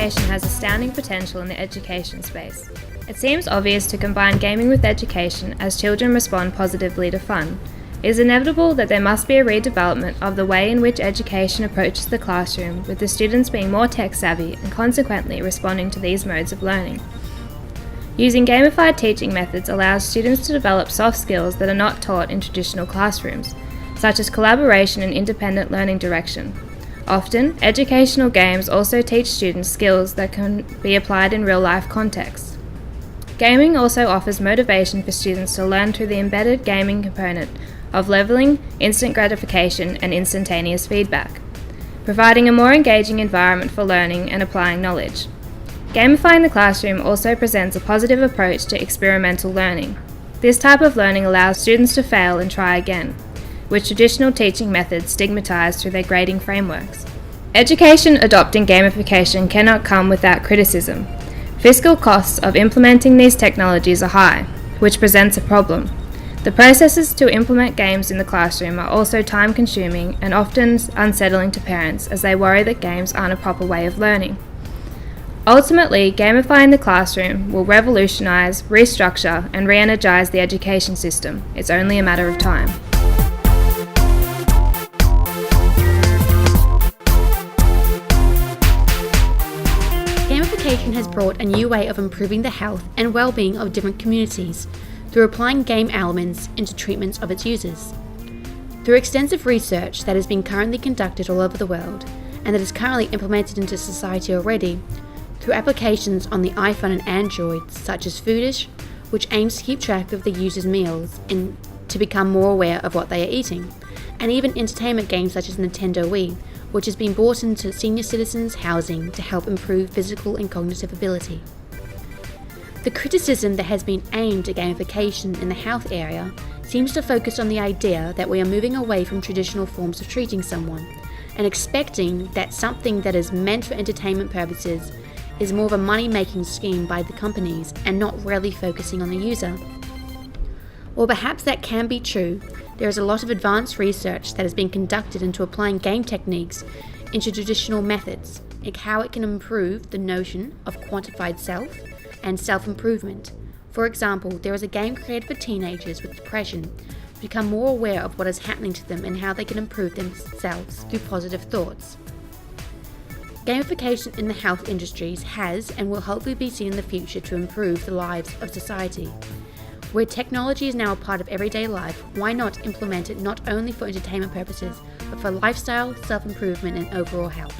gamification has astounding potential in the education space. It seems obvious to combine gaming with education as children respond positively to fun. It is inevitable that there must be a redevelopment of the way in which education approaches the classroom, with the students being more tech-savvy and consequently responding to these modes of learning. Using gamified teaching methods allows students to develop soft skills that are not taught in traditional classrooms, such as collaboration and independent learning direction. Often, educational games also teach students skills that can be applied in real-life contexts. Gaming also offers motivation for students to learn through the embedded gaming component of leveling, instant gratification, and instantaneous feedback, providing a more engaging environment for learning and applying knowledge. Gamifying the classroom also presents a positive approach to experimental learning. This type of learning allows students to fail and try again, which traditional teaching methods stigmatize through their grading frameworks. Education adopting gamification cannot come without criticism. Fiscal costs of implementing these technologies are high, which presents a problem. The processes to implement games in the classroom are also time-consuming and often unsettling to parents as they worry that games aren't a proper way of learning. Ultimately, gamifying the classroom will revolutionize, restructure, and re-energize the education system. It's only a matter of time. Gamification has brought a new way of improving the health and well-being of different communities through applying game elements into treatments of its users. Through extensive research that has been currently conducted all over the world and that is currently implemented into society already, through applications on the iPhone and Android such as Foodish, which aims to keep track of the user's meals and to become more aware of what they are eating, and even entertainment games such as Nintendo Wii, which has been brought into senior citizens' housing to help improve physical and cognitive ability. The criticism that has been aimed at gamification in the health area seems to focus on the idea that we are moving away from traditional forms of treating someone and expecting that something that is meant for entertainment purposes is more of a money-making scheme by the companies and not really focusing on the user. While perhaps that can be true, there is a lot of advanced research that has been conducted into applying game techniques into traditional methods, like how it can improve the notion of quantified self and self-improvement. For example, there is a game created for teenagers with depression to become more aware of what is happening to them and how they can improve themselves through positive thoughts. Gamification in the health industries has and will hopefully be seen in the future to improve the lives of society. Where technology is now a part of everyday life, why not implement it not only for entertainment purposes, but for lifestyle, self-improvement, and overall health?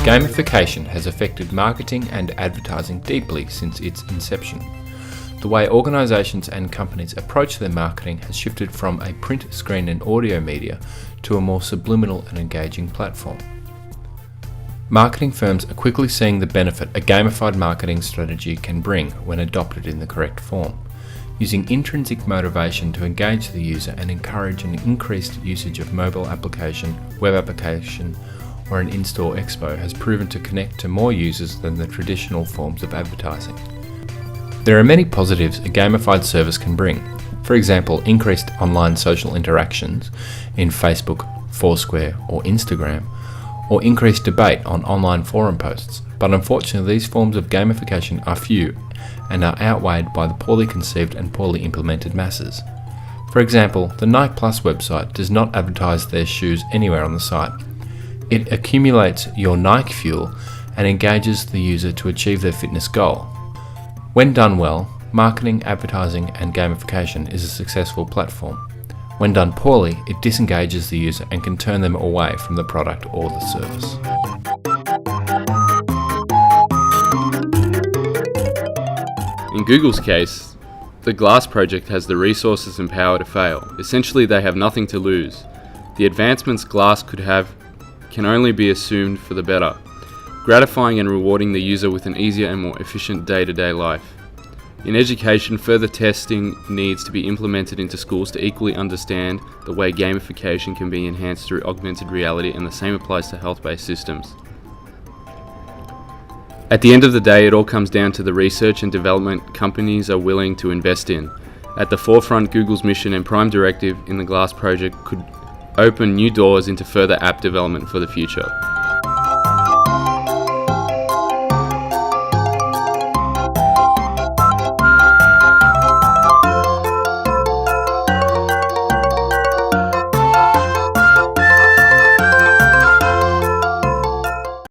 Gamification has affected marketing and advertising deeply since its inception. The way organisations and companies approach their marketing has shifted from a print, screen and audio media to a more subliminal and engaging platform. Marketing firms are quickly seeing the benefit a gamified marketing strategy can bring when adopted in the correct form. Using intrinsic motivation to engage the user and encourage an increased usage of mobile application, web application, or an in-store expo has proven to connect to more users than the traditional forms of advertising. There are many positives a gamified service can bring. For example, increased online social interactions in Facebook, Foursquare, or Instagram, or increased debate on online forum posts. But unfortunately, these forms of gamification are few and are outweighed by the poorly conceived and poorly implemented masses. For example, the Nike Plus website does not advertise their shoes anywhere on the site. It accumulates your Nike fuel and engages the user to achieve their fitness goal. When done well, marketing, advertising, and gamification is a successful platform. When done poorly, it disengages the user and can turn them away from the product or the service. In Google's case, the Glass project has the resources and power to fail. Essentially, they have nothing to lose. The advancements Glass could have can only be assumed for the better, gratifying and rewarding the user with an easier and more efficient day-to-day life. In education, further testing needs to be implemented into schools to equally understand the way gamification can be enhanced through augmented reality, and the same applies to health-based systems. At the end of the day, it all comes down to the research and development companies are willing to invest in. At the forefront, Google's mission and prime directive in the Glass project could open new doors into further app development for the future.